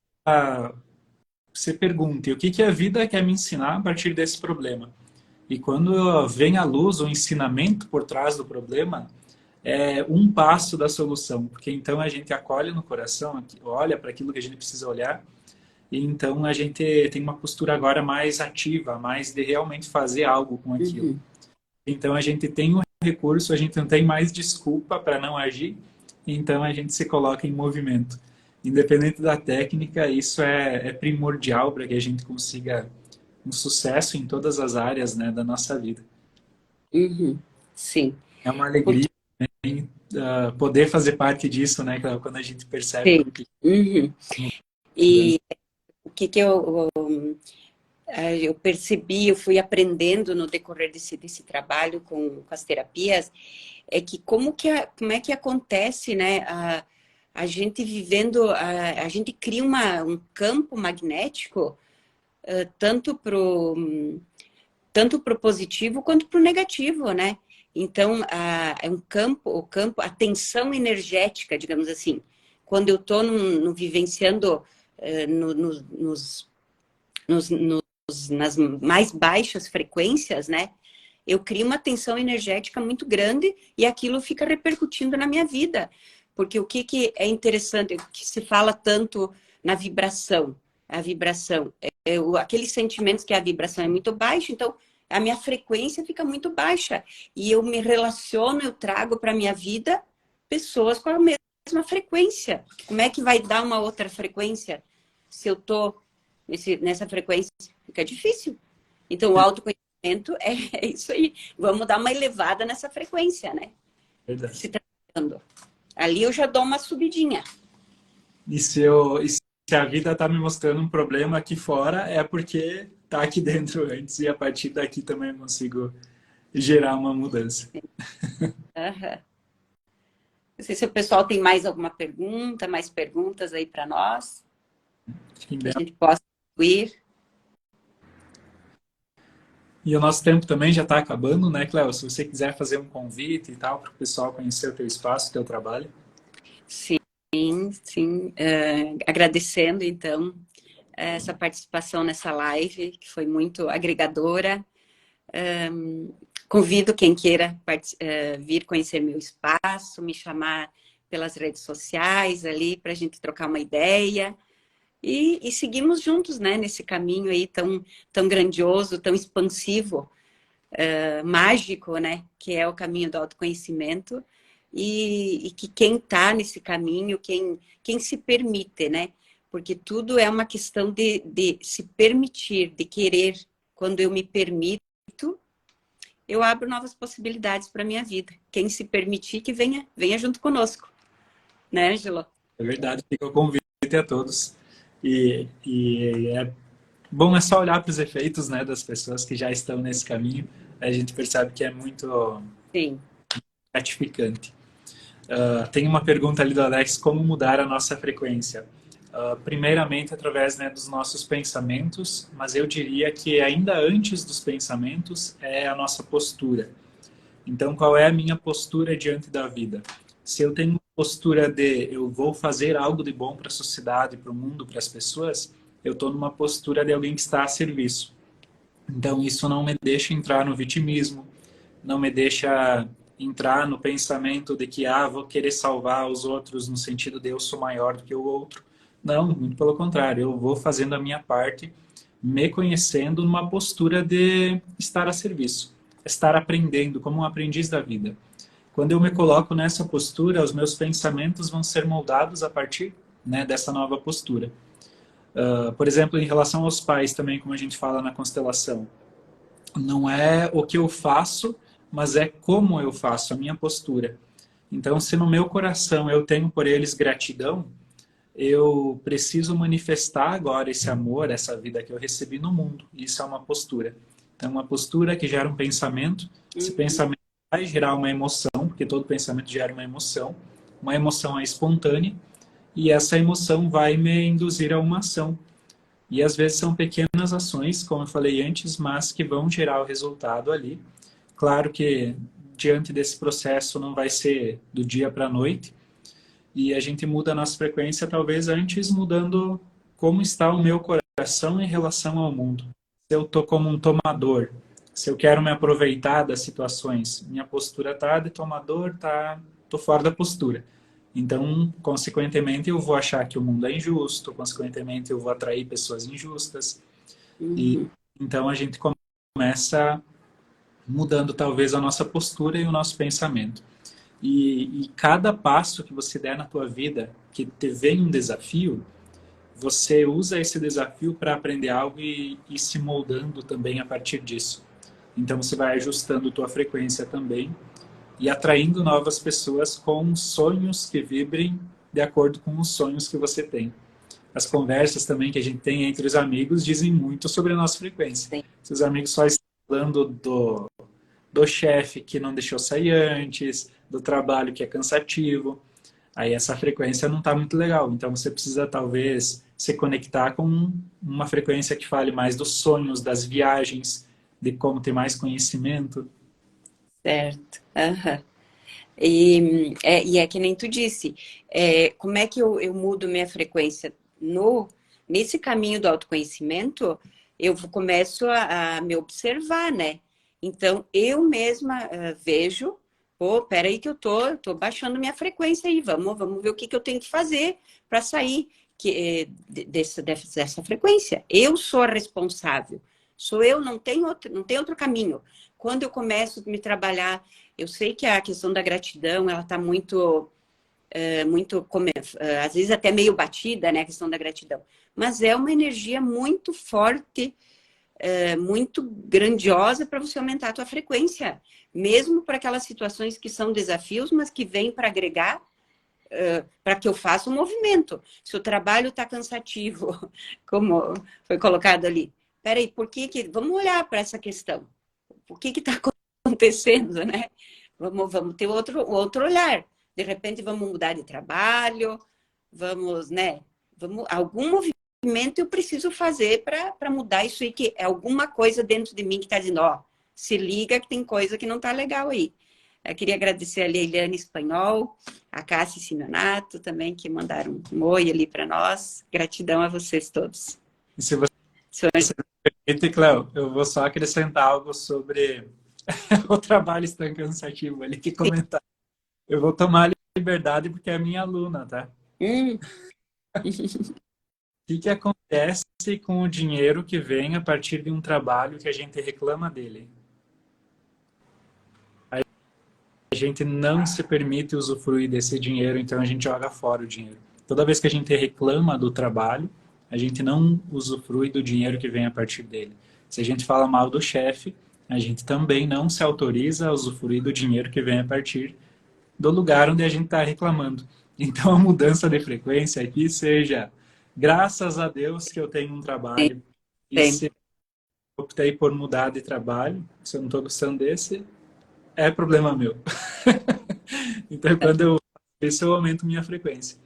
você pergunte o que que a vida quer me ensinar a partir desse problema. E quando vem à luz o ensinamento por trás do problema, é um passo da solução, porque então a gente acolhe no coração, olha para aquilo que a gente precisa olhar, e então a gente tem uma postura agora mais ativa, mais de realmente fazer algo com aquilo. Uhum. Então a gente tem um recurso, a gente não tem mais desculpa para não agir, então a gente se coloca em movimento. Independente da técnica, isso é primordial para que a gente consiga um sucesso em todas as áreas, né, da nossa vida. Uhum. Sim. É uma alegria, Porque, poder fazer parte disso, né, quando a gente percebe sim. Uhum. mudança. E o que eu percebi, eu fui aprendendo no decorrer desse trabalho com as terapias, é que como é que acontece, né? A gente vivendo, a gente cria um campo magnético, tanto tanto pro positivo quanto pro negativo, né? Então, é a tensão energética, digamos assim. Quando eu estou no vivenciando nas mais baixas frequências, né? Eu crio uma tensão energética muito grande e aquilo fica repercutindo na minha vida. Porque o que é interessante, que se fala tanto na vibração, a vibração, aqueles sentimentos que a vibração é muito baixa, então a minha frequência fica muito baixa. E eu me relaciono, eu trago para a minha vida pessoas com a mesma frequência. Como é que vai dar uma outra frequência se eu estou nessa frequência? Fica difícil. Então, o autoconhecimento é isso aí. Vamos dar uma elevada nessa frequência, né? Verdade. Se tratando. Ali eu já dou uma subidinha. E se a vida está me mostrando um problema aqui fora, é porque está aqui dentro antes e a partir daqui também eu consigo gerar uma mudança. Uhum. Não sei se o pessoal tem mais alguma pergunta, mais perguntas aí para nós, que a gente possa incluir. E o nosso tempo também já está acabando, né, Cléo? Se você quiser fazer um convite e tal, para o pessoal conhecer o teu espaço, o teu trabalho. Sim, sim. Agradecendo, então, essa participação nessa live, que foi muito agregadora. Convido quem queira vir conhecer meu espaço, me chamar pelas redes sociais ali para a gente trocar uma ideia e seguimos juntos, né, nesse caminho aí tão grandioso, tão expansivo, mágico, né, que é o caminho do autoconhecimento e que quem está nesse caminho, quem se permite, né, porque tudo é uma questão de se permitir, de querer. Quando eu me permito, eu abro novas possibilidades para a minha vida. Quem se permitir que venha junto conosco. Né, Ângelo? É verdade, fica o convite a todos. E é bom, é só olhar para os efeitos, né, das pessoas que já estão nesse caminho. A gente percebe que é muito Sim. gratificante. Tem uma pergunta ali do Alex: como mudar a nossa frequência? Primeiramente, através, né, dos nossos pensamentos, mas eu diria que ainda antes dos pensamentos é a nossa postura. Então, qual é a minha postura diante da vida? Se eu tenho uma postura de eu vou fazer algo de bom para a sociedade, para o mundo, para as pessoas, eu estou numa postura de alguém que está a serviço. Então, isso não me deixa entrar no vitimismo, não me deixa entrar no pensamento de que vou querer salvar os outros no sentido de eu sou maior do que o outro. Não, muito pelo contrário, eu vou fazendo a minha parte, me conhecendo numa postura de estar a serviço, estar aprendendo como um aprendiz da vida. Quando eu me coloco nessa postura, os meus pensamentos vão ser moldados a partir, né, dessa nova postura. Por exemplo, em relação aos pais também, como a gente fala na constelação, não é o que eu faço, mas é como eu faço, a minha postura. Então, se no meu coração eu tenho por eles gratidão, eu preciso manifestar agora esse amor, essa vida que eu recebi no mundo. Isso é uma postura. Então, uma postura que gera um pensamento. Esse pensamento vai gerar uma emoção, porque todo pensamento gera uma emoção. Uma emoção é espontânea e essa emoção vai me induzir a uma ação. E às vezes são pequenas ações, como eu falei antes, mas que vão gerar o resultado ali. Claro que diante desse processo não vai ser do dia para a noite, e a gente muda a nossa frequência talvez antes mudando como está o meu coração em relação ao mundo. Se eu estou como um tomador, se eu quero me aproveitar das situações, minha postura está de tomador, tô fora da postura. Então, consequentemente, eu vou achar que o mundo é injusto, consequentemente, eu vou atrair pessoas injustas. E então a gente começa mudando talvez a nossa postura e o nosso pensamento. E cada passo que você der na tua vida, que te vem um desafio, você usa esse desafio para aprender algo e se moldando também a partir disso. Então você vai ajustando tua frequência também e atraindo novas pessoas com sonhos que vibrem de acordo com os sonhos que você tem. As conversas também que a gente tem entre os amigos dizem muito sobre a nossa frequência. Sim. Se os amigos só estão falando do chefe que não deixou sair antes, do trabalho que é cansativo, aí essa frequência não está muito legal. Então você precisa talvez se conectar com uma frequência que fale mais dos sonhos, das viagens, de como ter mais conhecimento. Certo. Aham. E é que nem tu disse, como é que eu mudo minha frequência? Nesse caminho do autoconhecimento, eu começo a me observar, né? Então, eu mesma vejo, pô, peraí que eu tô baixando minha frequência aí, vamos ver o que eu tenho que fazer para sair dessa frequência. Eu sou a responsável, sou eu, não tem outro caminho. Quando eu começo a me trabalhar, eu sei que a questão da gratidão, ela está muito, às vezes até meio batida, né, a questão da gratidão. Mas é uma energia muito forte, muito grandiosa para você aumentar a tua frequência. Mesmo para aquelas situações que são desafios, mas que vêm para agregar, para que eu faça um movimento. Se o trabalho está cansativo, como foi colocado ali, peraí, vamos olhar para essa questão. O que está acontecendo, né? Vamos ter outro olhar. De repente, vamos mudar de trabalho, né? Algum movimento eu preciso fazer para mudar isso aí, que é alguma coisa dentro de mim que está dizendo, se liga que tem coisa que não está legal aí. Eu queria agradecer a Leiliane Espanhol, a Cássia Simeonato também, que mandaram um oi ali para nós. Gratidão a vocês todos. E se você me permite, Cléo, eu vou só acrescentar algo sobre o trabalho tão cansativo ali que comentaram. Eu vou tomar a liberdade porque é minha aluna, tá? O que acontece com o dinheiro que vem a partir de um trabalho que a gente reclama dele? A gente não se permite usufruir desse dinheiro, então a gente joga fora o dinheiro. Toda vez que a gente reclama do trabalho, a gente não usufrui do dinheiro que vem a partir dele. Se a gente fala mal do chefe, a gente também não se autoriza a usufruir do dinheiro que vem a partir do lugar onde a gente está reclamando. Então, a mudança de frequência aqui seja, graças a Deus que eu tenho um Sim, trabalho, e sim. se eu optei por mudar de trabalho, se eu não estou gostando desse, é problema meu. Então, quando eu faço isso, eu aumento minha frequência.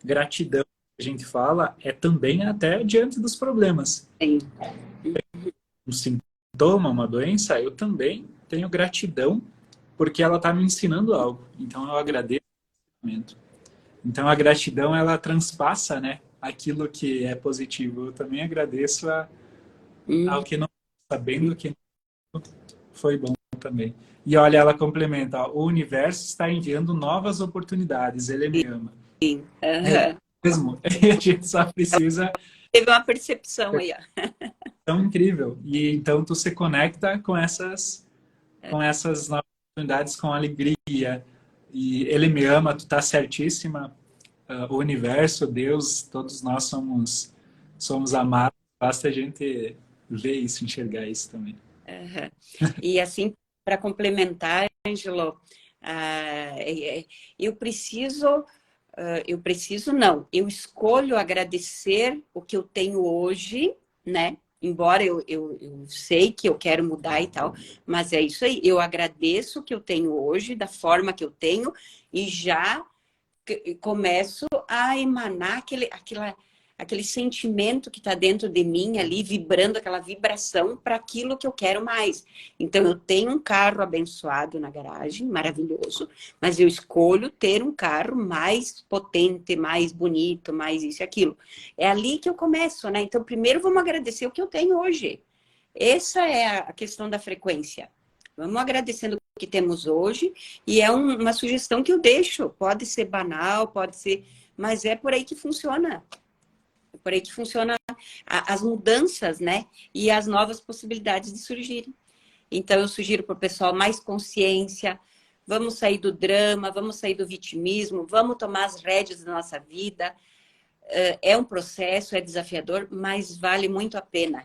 Gratidão, que a gente fala, é também até diante dos problemas. Sim. Um sintoma, uma doença, eu também tenho gratidão porque ela está me ensinando algo. Então, eu agradeço o momento. Então, a gratidão, ela transpassa, né, aquilo que é positivo. Eu também agradeço ao que não, sabendo que foi bom também. E olha, ela complementa, ó, o universo está enviando novas oportunidades, ele me ama. É Aham. mesmo, a gente só precisa, Teve uma percepção aí, ó. tão incrível. E então tu se conecta com essas novas oportunidades com alegria. E ele me ama, tu tá certíssima. O universo, Deus, todos nós somos amados. Basta a gente ver isso, enxergar isso também. Aham. E assim, para complementar, Ângelo, eu preciso não, eu escolho agradecer o que eu tenho hoje, né? Embora eu sei que eu quero mudar e tal, mas é isso aí, eu agradeço o que eu tenho hoje, da forma que eu tenho, e já começo a emanar aquele sentimento que está dentro de mim ali, vibrando aquela vibração para aquilo que eu quero mais. Então, eu tenho um carro abençoado na garagem, maravilhoso, mas eu escolho ter um carro mais potente, mais bonito, mais isso e aquilo. É ali que eu começo, né? Então, primeiro vamos agradecer o que eu tenho hoje. Essa é a questão da frequência. Vamos agradecendo o que temos hoje, e é uma sugestão que eu deixo. Pode ser banal, pode ser, mas é por aí que funciona. É por aí que funciona as mudanças, né? E as novas possibilidades de surgirem. Então, eu sugiro para o pessoal mais consciência, vamos sair do drama, vamos sair do vitimismo, vamos tomar as rédeas da nossa vida. É um processo, é desafiador, mas vale muito a pena.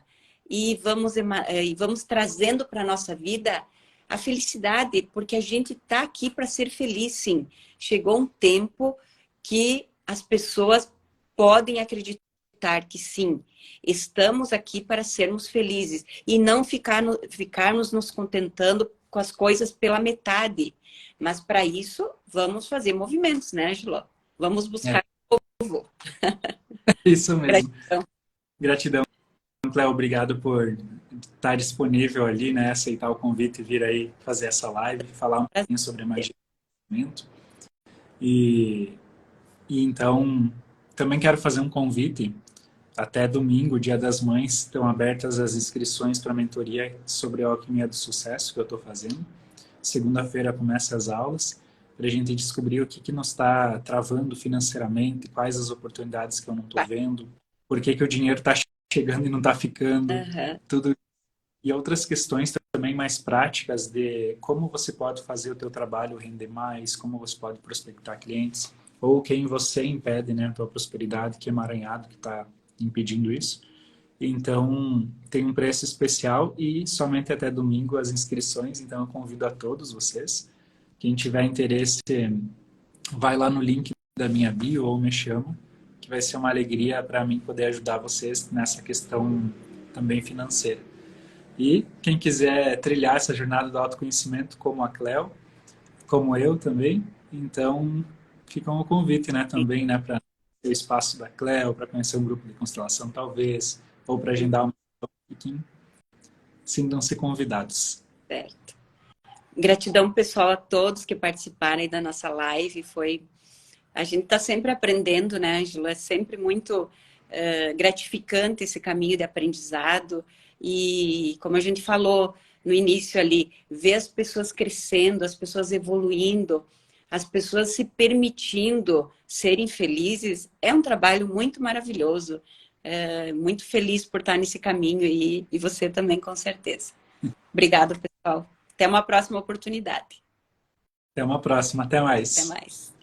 E vamos trazendo para a nossa vida a felicidade, porque a gente está aqui para ser feliz, sim. Chegou um tempo que as pessoas podem acreditar que sim, estamos aqui para sermos felizes e não ficarmos nos contentando com as coisas pela metade. Mas para isso, vamos fazer movimentos, né, Angelo? Vamos buscar novo. Isso mesmo. Gratidão. Gratidão, Cléo. Obrigado por estar disponível ali, né? Aceitar o convite e vir aí fazer essa live, falar um pouquinho sobre a magia do momento. E, e então, também quero fazer um convite. Até domingo, Dia das Mães, estão abertas as inscrições para a mentoria sobre a alquimia do sucesso que eu estou fazendo. Segunda-feira começa as aulas para a gente descobrir o que nos está travando financeiramente, quais as oportunidades que eu não estou vendo, por que o dinheiro está chegando e não está ficando, Uhum. tudo. E outras questões também mais práticas de como você pode fazer o teu trabalho render mais, como você pode prospectar clientes, ou quem você impede, né, a tua prosperidade, que emaranhado que está impedindo isso. Então, tem um preço especial e somente até domingo as inscrições, então eu convido a todos vocês. Quem tiver interesse, vai lá no link da minha bio ou me chama, que vai ser uma alegria para mim poder ajudar vocês nessa questão também financeira. E quem quiser trilhar essa jornada do autoconhecimento como a Cleo, como eu também, então fica um convite, né, também, né, para o espaço da Cleo, para conhecer um grupo de constelação talvez, ou para agendar um meeting, sintam-se convidados. Certo. Gratidão, pessoal, a todos que participaram aí da nossa live. A gente está sempre aprendendo, né, Ângelo? É sempre muito gratificante esse caminho de aprendizado. E, como a gente falou no início ali, ver as pessoas crescendo, as pessoas evoluindo, as pessoas se permitindo serem felizes, é um trabalho muito maravilhoso. Muito feliz por estar nesse caminho e você também, com certeza. Obrigada, pessoal. Até uma próxima oportunidade. Até uma próxima, até Até mais. mais.